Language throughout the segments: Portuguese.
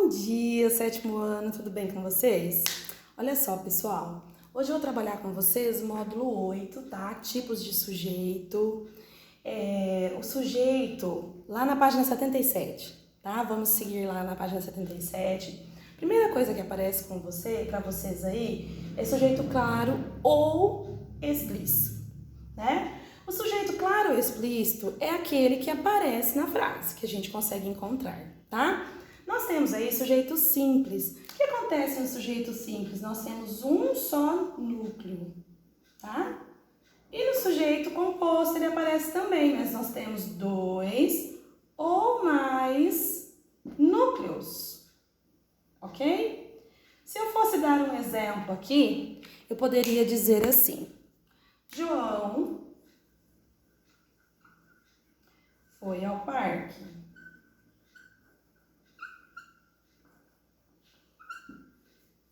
dia, sétimo ano, tudo bem com vocês? Olha só, pessoal, hoje eu vou trabalhar com vocês o módulo 8, tá? Tipos de sujeito. O sujeito, lá na página 77, tá? Vamos seguir lá na página 77. Primeira coisa que aparece com pra vocês aí, é sujeito claro ou explícito, né? O sujeito claro ou explícito é aquele que aparece na frase, que a gente consegue encontrar, tá? Nós temos aí sujeito simples. O que acontece no sujeito simples? Nós temos um só núcleo, tá? E no sujeito composto ele aparece também, mas nós temos dois ou mais núcleos, ok? Se eu fosse dar um exemplo aqui, eu poderia dizer assim: João foi ao parque.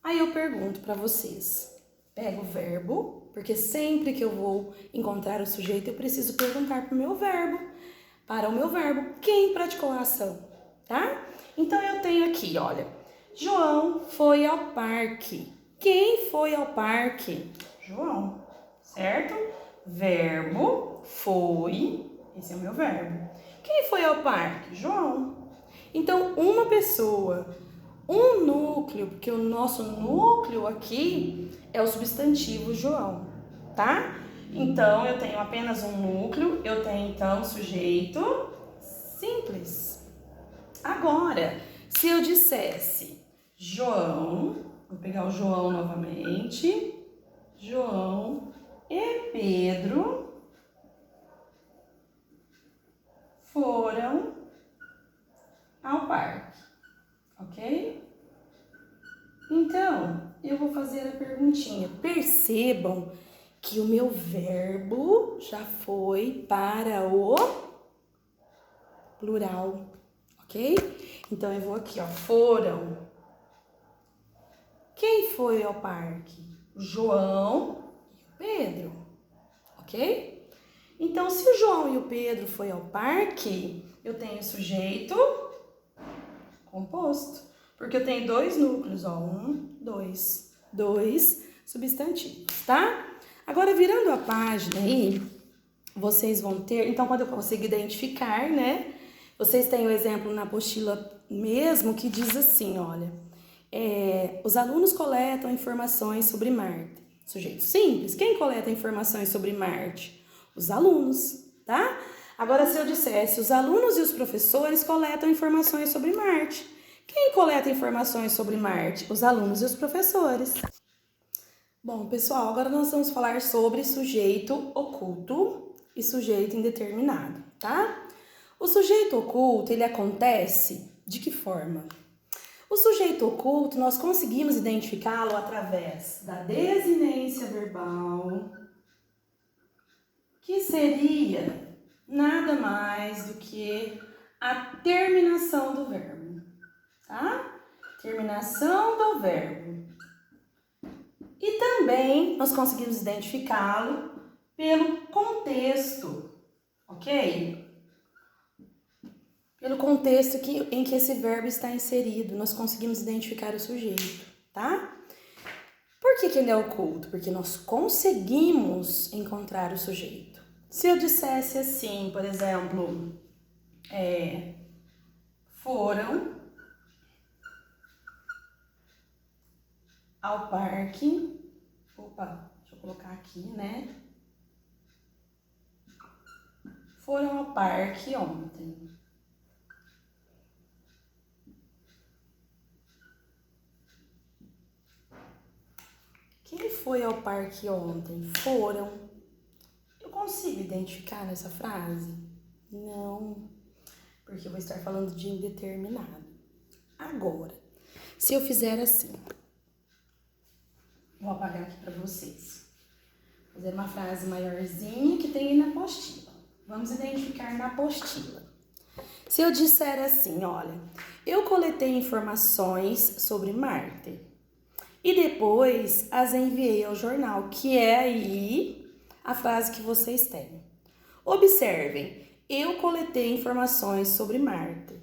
Aí eu pergunto para vocês, pego o verbo, porque sempre que eu vou encontrar o sujeito, eu preciso perguntar para o meu verbo, quem praticou a ação, tá? Então eu tenho aqui, olha, João foi ao parque. Quem foi ao parque? João, certo? Verbo, foi, esse é o meu verbo. Quem foi ao parque? João. Então, uma pessoa, um núcleo, porque o nosso núcleo aqui é o substantivo João, tá? Então, eu tenho apenas um núcleo, eu tenho então sujeito simples. Agora, se eu dissesse João, vou pegar o João novamente, João e Pedro foram ao parque, ok? Então, eu vou fazer a perguntinha. Percebam que o meu verbo já foi para o plural, ok? Então, eu vou aqui, ó, foram. Quem foi ao parque? O João e o Pedro, ok? Então, se o João e o Pedro foi ao parque, eu tenho sujeito composto, porque eu tenho dois núcleos, ó, dois substantivos, tá? Agora, virando a página aí, vocês vão ter, então, quando eu consigo identificar, né, vocês têm o exemplo na apostila mesmo, que diz assim, olha, os alunos coletam informações sobre Marte. Sujeito simples, quem coleta informações sobre Marte? Os alunos, tá? Agora, se eu dissesse, os alunos e os professores coletam informações sobre Marte. Quem coleta informações sobre Marte? Os alunos e os professores. Bom, pessoal, agora nós vamos falar sobre sujeito oculto e sujeito indeterminado, tá? O sujeito oculto, ele acontece de que forma? O sujeito oculto, nós conseguimos identificá-lo através da desinência verbal, que seria nada mais do que a terminação do verbo, tá? Terminação do verbo. E também nós conseguimos identificá-lo pelo contexto, ok? Pelo contexto em que esse verbo está inserido, nós conseguimos identificar o sujeito, tá? Por que ele é oculto? Porque nós conseguimos encontrar o sujeito. Se eu dissesse assim, por exemplo, foram ao parque. Opa, deixa eu colocar aqui, né? Foram ao parque ontem. Quem foi ao parque ontem? Foram. Eu consigo identificar nessa frase? Não, porque eu vou estar falando de indeterminado. Agora, se eu fizer assim, vou apagar aqui para vocês. Fazer uma frase maiorzinha que tem aí na apostila. Vamos identificar na apostila. Se eu disser assim, olha, eu coletei informações sobre Marte e depois as enviei ao jornal, que é aí a frase que vocês têm. Observem, eu coletei informações sobre Marte.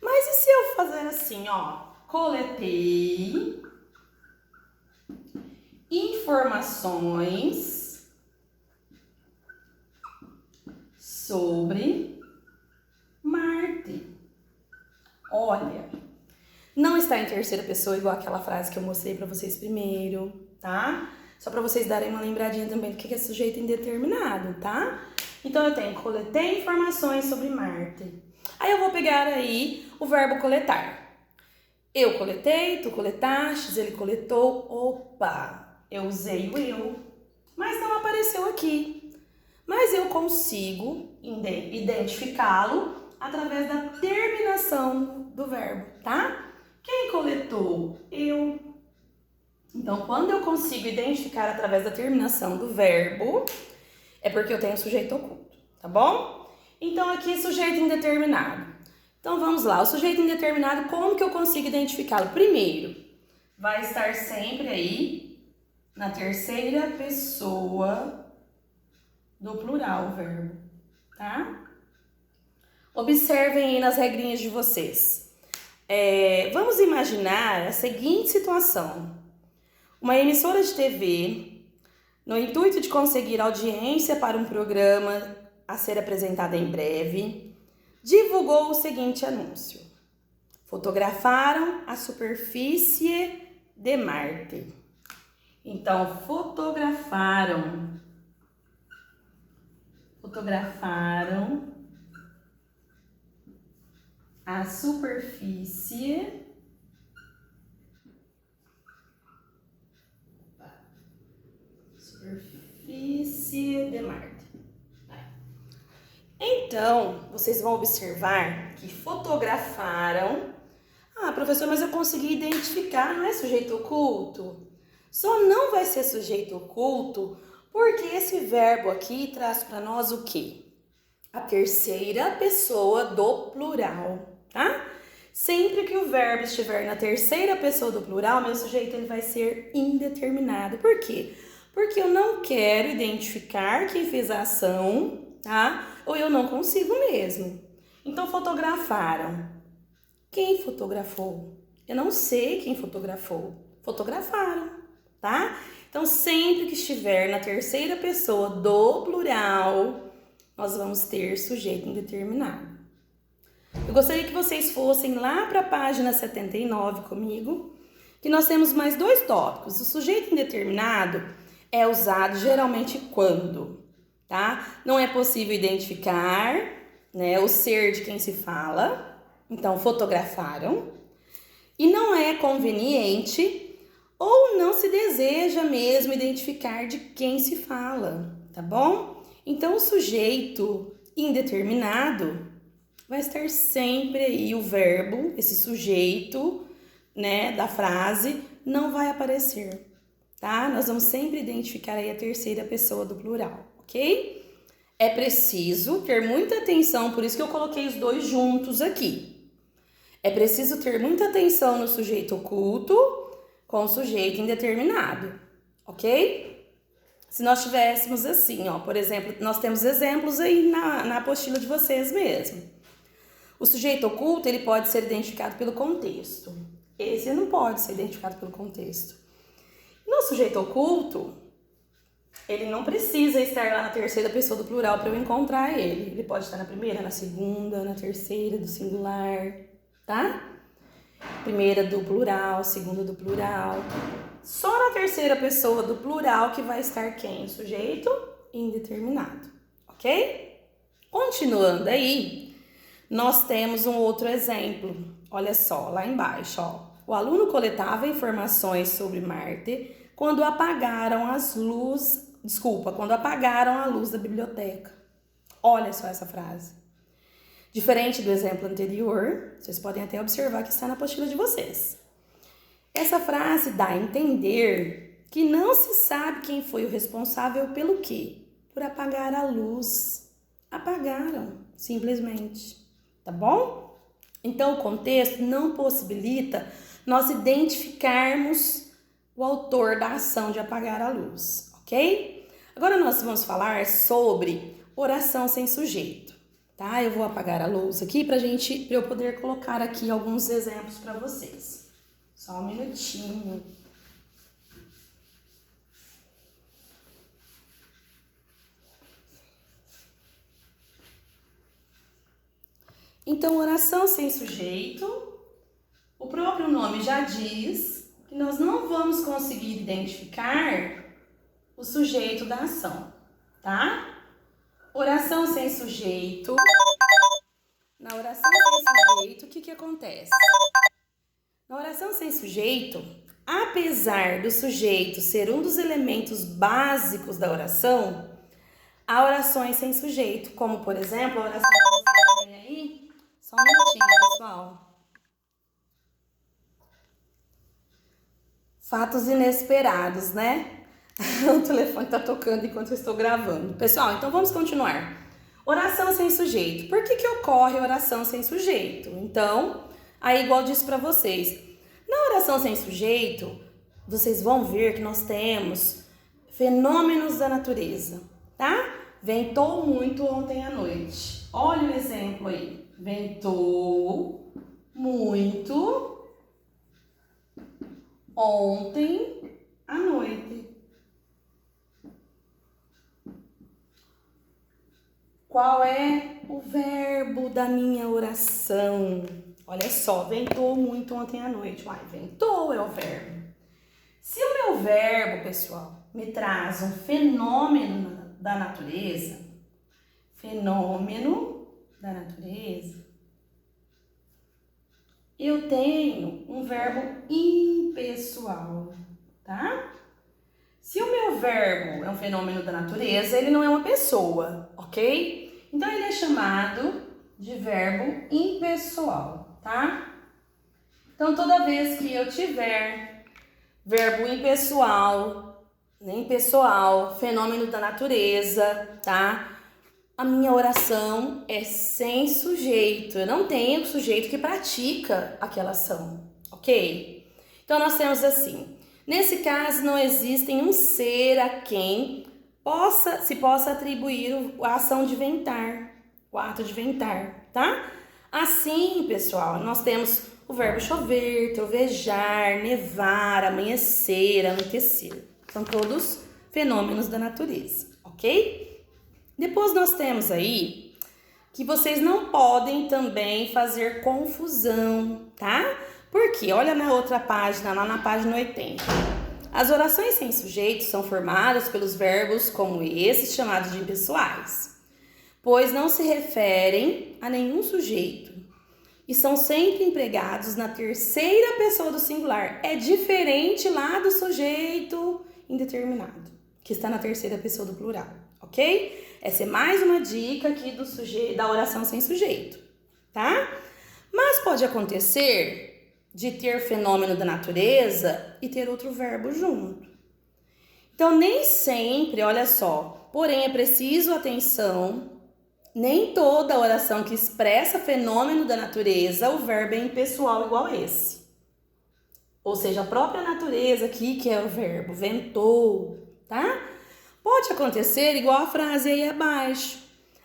Mas e se eu fazer assim, ó. Coletei informações sobre Marte. Olha, não está em terceira pessoa igual aquela frase que eu mostrei para vocês primeiro, tá? Só para vocês darem uma lembradinha também do que é sujeito indeterminado, tá? Então eu tenho coletei informações sobre Marte. Aí eu vou pegar aí o verbo coletar. Eu coletei, tu coletaste, ele coletou. Opa, eu usei o eu, mas não apareceu aqui. Mas eu consigo identificá-lo através da terminação do verbo, tá? Quem coletou? Eu. Então, quando eu consigo identificar através da terminação do verbo, é porque eu tenho sujeito oculto, tá bom? Então, aqui, sujeito indeterminado. Então, vamos lá. O sujeito indeterminado, como que eu consigo identificá-lo? Primeiro, vai estar sempre aí na terceira pessoa do plural o verbo, tá? Observem aí nas regrinhas de vocês. Vamos imaginar a seguinte situação. Uma emissora de TV, no intuito de conseguir audiência para um programa a ser apresentado em breve, divulgou o seguinte anúncio. Fotografaram a superfície de Marte. Então, fotografaram a superfície de Marte. Então, vocês vão observar que fotografaram. Ah, professor, mas eu consegui identificar, não é sujeito oculto? Só não vai ser sujeito oculto porque esse verbo aqui traz para nós o quê? A terceira pessoa do plural, tá? Sempre que o verbo estiver na terceira pessoa do plural, meu sujeito ele vai ser indeterminado. Por quê? Porque eu não quero identificar quem fez a ação, tá? Ou eu não consigo mesmo. Então, fotografaram. Quem fotografou? Eu não sei quem fotografou. Fotografaram, tá? Então, sempre que estiver na terceira pessoa do plural, nós vamos ter sujeito indeterminado. Eu gostaria que vocês fossem lá para a página 79 comigo, que nós temos mais dois tópicos. O sujeito indeterminado é usado geralmente quando, tá? Não é possível identificar, né, o ser de quem se fala, então fotografaram, e não é conveniente ou não se deseja mesmo identificar de quem se fala, tá bom? Então, o sujeito indeterminado vai estar sempre aí o verbo, esse sujeito, né, da frase, não vai aparecer, tá? Nós vamos sempre identificar aí a terceira pessoa do plural, ok? É preciso ter muita atenção, por isso que eu coloquei os dois juntos aqui. É preciso ter muita atenção no sujeito oculto com o sujeito indeterminado, ok? Se nós tivéssemos assim, ó, por exemplo, nós temos exemplos aí na apostila de vocês mesmo. O sujeito oculto, ele pode ser identificado pelo contexto. Esse não pode ser identificado pelo contexto. No sujeito oculto, ele não precisa estar lá na terceira pessoa do plural para eu encontrar ele. Ele pode estar na primeira, na segunda, na terceira do singular, tá? Primeira do plural, segunda do plural. Só na terceira pessoa do plural que vai estar quem? O sujeito indeterminado, ok? Continuando aí, nós temos um outro exemplo. Olha só, lá embaixo, ó. O aluno coletava informações sobre Marte quando apagaram quando apagaram a luz da biblioteca. Olha só essa frase. Diferente do exemplo anterior, vocês podem até observar que está na apostila de vocês. Essa frase dá a entender que não se sabe quem foi o responsável pelo quê? Por apagar a luz. Apagaram, simplesmente. Tá bom? Então, o contexto não possibilita nós identificarmos o autor da ação de apagar a luz, ok? Agora nós vamos falar sobre oração sem sujeito, tá? Eu vou apagar a luz aqui pra eu poder colocar aqui alguns exemplos para vocês. Só um minutinho. Então, oração sem sujeito, o próprio nome já diz que nós não vamos conseguir identificar o sujeito da ação, tá? Oração sem sujeito. Na oração sem sujeito, o que acontece? Na oração sem sujeito, apesar do sujeito ser um dos elementos básicos da oração, há orações sem sujeito, como, por exemplo, a oração que vocês têm aí. Só um minutinho, pessoal. Fatos inesperados, né? O telefone tá tocando enquanto eu estou gravando. Pessoal, então vamos continuar. Oração sem sujeito. Por que ocorre oração sem sujeito? Então, aí igual eu disse para vocês, na oração sem sujeito, vocês vão ver que nós temos fenômenos da natureza, tá? Ventou muito ontem à noite. Olha o exemplo aí. Ventou muito ontem à noite. Qual é o verbo da minha oração? Olha só, ventou muito ontem à noite. Uai, ventou é o verbo. Se o meu verbo, pessoal, me traz um fenômeno da natureza, eu tenho um verbo impessoal, tá? Se o meu verbo é um fenômeno da natureza, ele não é uma pessoa, ok? Então, ele é chamado de verbo impessoal, tá? Então, toda vez que eu tiver verbo impessoal, fenômeno da natureza, tá? A minha oração é sem sujeito. Eu não tenho sujeito que pratica aquela ação, ok? Então, nós temos assim... Nesse caso, não existe um ser a quem se possa atribuir a ação de ventar, o ato de ventar, tá? Assim, pessoal, nós temos o verbo chover, trovejar, nevar, amanhecer, anoitecer. São todos fenômenos da natureza, ok? Depois nós temos aí que vocês não podem também fazer confusão, tá? Porque, olha na outra página, lá na página 80. As orações sem sujeito são formadas pelos verbos como esses, chamados de impessoais, pois não se referem a nenhum sujeito e são sempre empregados na terceira pessoa do singular. É diferente lá do sujeito indeterminado, que está na terceira pessoa do plural, ok? Essa é mais uma dica aqui da oração sem sujeito, tá? Mas pode acontecer de ter fenômeno da natureza e ter outro verbo junto. Então, nem sempre, olha só, porém é preciso atenção, nem toda oração que expressa fenômeno da natureza, o verbo é impessoal igual a esse. Ou seja, a própria natureza aqui, que é o verbo, ventou, tá? Pode acontecer igual a frase aí abaixo.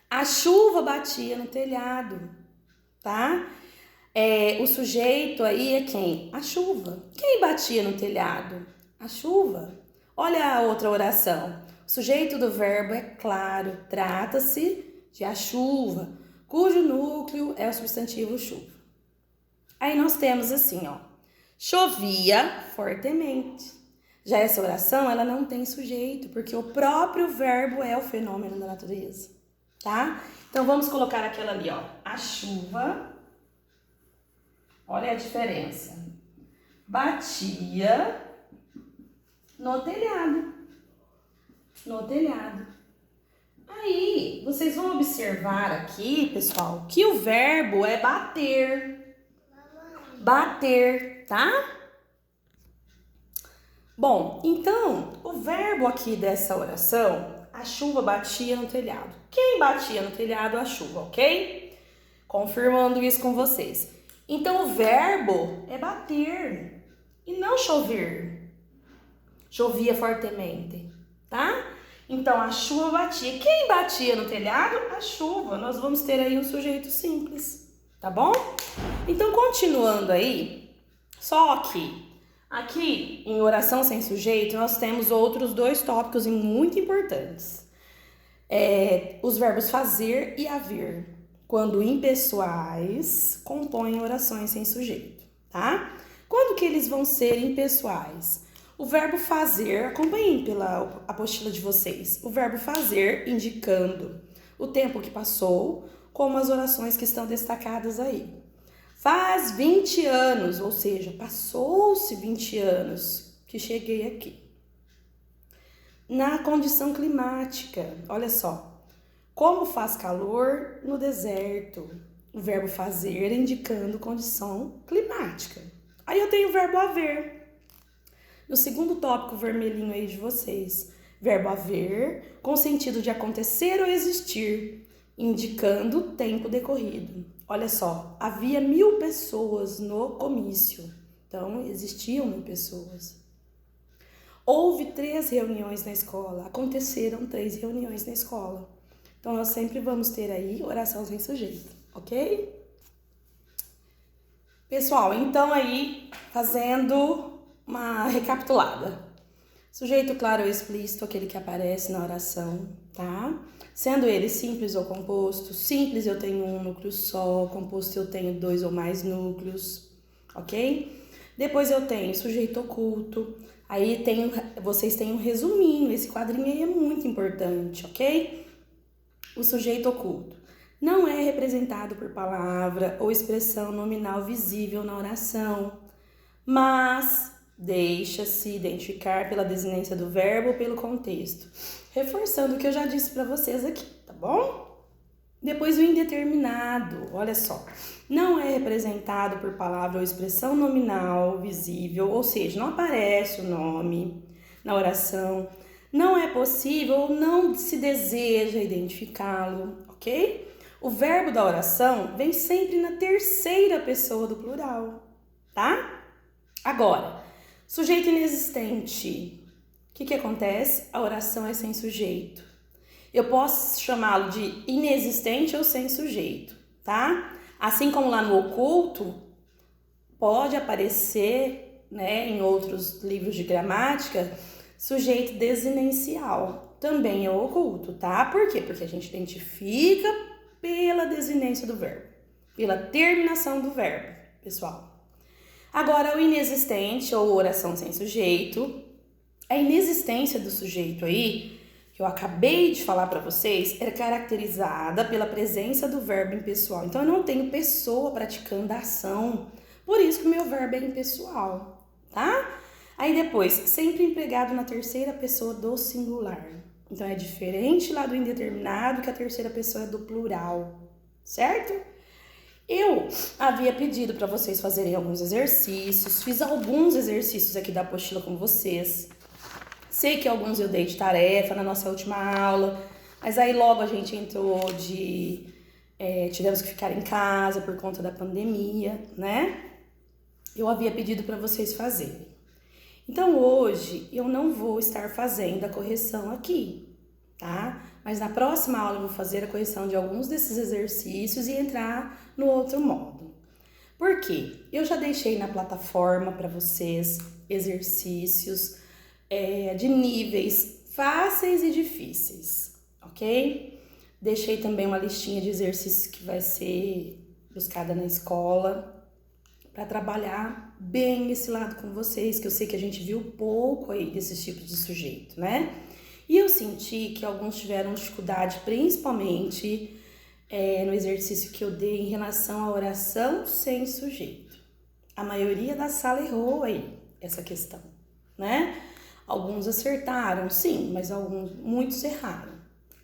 A chuva batia no telhado, tá? O sujeito aí é quem? A chuva. Quem batia no telhado? A chuva. Olha a outra oração. O sujeito do verbo é claro. Trata-se de a chuva, cujo núcleo é o substantivo chuva. Aí nós temos assim, ó. Chovia fortemente. Já essa oração, ela não tem sujeito, porque o próprio verbo é o fenômeno da natureza, tá? Então, vamos colocar aquela ali, ó. A chuva... Olha a diferença. Batia no telhado. No telhado. Aí, vocês vão observar aqui, pessoal, que o verbo é bater. Bater, tá? Bom, então, o verbo aqui dessa oração, a chuva batia no telhado. Quem batia no telhado? A chuva, ok? Confirmando isso com vocês. Então, o verbo é bater e não chover. Chovia fortemente, tá? Então, a chuva batia. Quem batia no telhado? A chuva. Nós vamos ter aí um sujeito simples, tá bom? Então, continuando aí, só que aqui em oração sem sujeito, nós temos outros dois tópicos muito importantes. Os verbos fazer e haver, quando impessoais, compõem orações sem sujeito, tá? Quando que eles vão ser impessoais? O verbo fazer, acompanhem pela apostila de vocês, o verbo fazer indicando o tempo que passou, como as orações que estão destacadas aí. Faz 20 anos, ou seja, passou-se 20 anos que cheguei aqui. Na condição climática, olha só, como faz calor no deserto, o verbo fazer indicando condição climática. Aí eu tenho o verbo haver. No segundo tópico vermelhinho aí de vocês, verbo haver com sentido de acontecer ou existir, indicando o tempo decorrido. Olha só, havia 1000 pessoas no comício, então existiam 1000 pessoas. Houve 3 reuniões na escola, aconteceram 3 reuniões na escola. Então nós sempre vamos ter aí oração sem sujeito, ok? Pessoal, então aí fazendo uma recapitulada. Sujeito claro ou explícito, aquele que aparece na oração, tá? Sendo ele simples ou composto. Simples eu tenho um núcleo só, composto eu tenho 2 ou mais núcleos, ok? Depois eu tenho sujeito oculto. Aí vocês têm um resuminho, esse quadrinho aí é muito importante, ok? O sujeito oculto não é representado por palavra ou expressão nominal visível na oração, mas deixa-se identificar pela desinência do verbo ou pelo contexto, reforçando o que eu já disse para vocês aqui, tá bom? Depois o indeterminado, olha só, não é representado por palavra ou expressão nominal visível, ou seja, não aparece o nome na oração, não é possível ou não se deseja identificá-lo, ok? O verbo da oração vem sempre na terceira pessoa do plural, tá? Agora, sujeito inexistente. O que acontece? A oração é sem sujeito. Eu posso chamá-lo de inexistente ou sem sujeito, tá? Assim como lá no oculto, pode aparecer, né, em outros livros de gramática, sujeito desinencial. Também é oculto, tá? Por quê? Porque a gente identifica pela desinência do verbo, pela terminação do verbo, pessoal. Agora, o inexistente ou oração sem sujeito, a inexistência do sujeito aí, que eu acabei de falar para vocês, é caracterizada pela presença do verbo impessoal. Então, eu não tenho pessoa praticando a ação, por isso que o meu verbo é impessoal, tá? Aí depois, sempre empregado na terceira pessoa do singular. Então, é diferente lá do indeterminado, que a terceira pessoa é do plural, certo? Eu havia pedido para vocês fazerem alguns exercícios, fiz alguns exercícios aqui da apostila com vocês. Sei que alguns eu dei de tarefa na nossa última aula, mas aí logo a gente entrou tivemos que ficar em casa por conta da pandemia, né? Eu havia pedido para vocês fazerem. Então hoje eu não vou estar fazendo a correção aqui, tá? Mas na próxima aula eu vou fazer a correção de alguns desses exercícios e entrar no outro modo. Por quê? Eu já deixei na plataforma para vocês exercícios de níveis fáceis e difíceis, ok? Deixei também uma listinha de exercícios que vai ser buscada na escola para trabalhar bem esse lado com vocês, que eu sei que a gente viu pouco aí desses tipos de sujeito, né? E eu senti que alguns tiveram dificuldade, principalmente no exercício que eu dei em relação à oração sem sujeito. A maioria da sala errou aí essa questão, né? Alguns acertaram, sim, mas muitos erraram.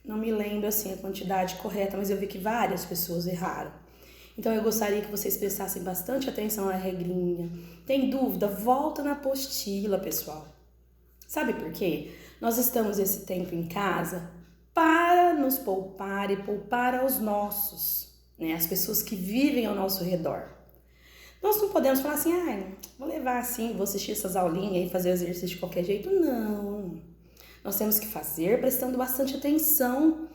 Não me lembro assim a quantidade correta, mas eu vi que várias pessoas erraram. Então eu gostaria que vocês prestassem bastante atenção na regrinha. Tem dúvida? Volta na apostila, pessoal. Sabe por quê? Nós estamos esse tempo em casa para nos poupar e poupar aos nossos, né? As pessoas que vivem ao nosso redor. Nós não podemos falar assim, vou levar assim, vou assistir essas aulinhas e fazer o exercício de qualquer jeito. Não. nós temos que fazer prestando bastante atenção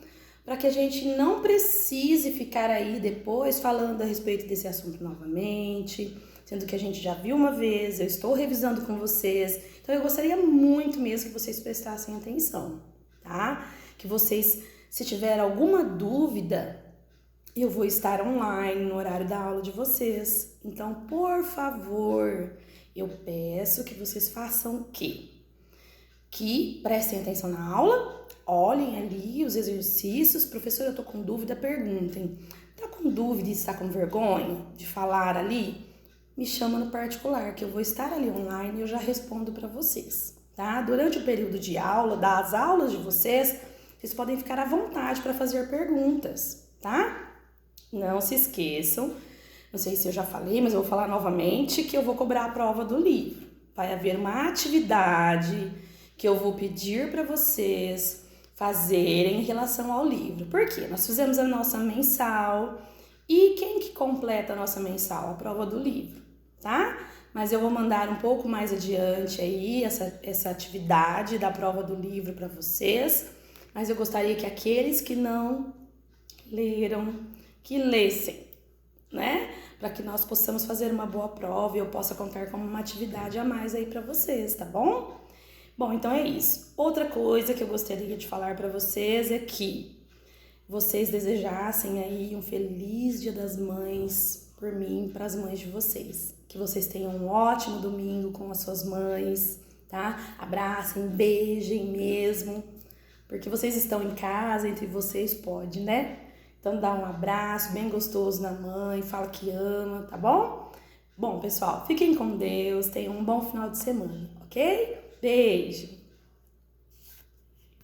para que a gente não precise ficar aí depois falando a respeito desse assunto novamente, sendo que a gente já viu uma vez, eu estou revisando com vocês. Então eu gostaria muito mesmo que vocês prestassem atenção, tá? Que vocês, se tiver alguma dúvida, eu vou estar online no horário da aula de vocês. Então, por favor, eu peço que vocês façam o quê? Que prestem atenção na aula, olhem ali os exercícios. Professor, eu tô com dúvida, perguntem. Tá com dúvida e está com vergonha de falar ali? Me chama no particular, que eu vou estar ali online e eu já respondo para vocês, tá? Durante o período de aula, das aulas de vocês podem ficar à vontade para fazer perguntas, tá? Não se esqueçam, não sei se eu já falei, mas eu vou falar novamente, que eu vou cobrar a prova do livro. Vai haver uma atividade que eu vou pedir para vocês fazerem em relação ao livro. Por quê? Nós fizemos a nossa mensal e quem que completa a nossa mensal? A prova do livro, tá? Mas eu vou mandar um pouco mais adiante aí essa atividade da prova do livro para vocês. Mas eu gostaria que aqueles que não leram, que lessem, né? Para que nós possamos fazer uma boa prova e eu possa contar como uma atividade a mais aí para vocês, tá bom? Bom, então é isso. Outra coisa que eu gostaria de falar para vocês é que vocês desejassem aí um feliz Dia das Mães por mim, para as mães de vocês. Que vocês tenham um ótimo domingo com as suas mães, tá? Abracem, beijem mesmo, porque vocês estão em casa, entre vocês pode, né? Então dá um abraço bem gostoso na mãe, fala que ama, tá bom? Bom, pessoal, fiquem com Deus, tenham um bom final de semana, ok? Beijo!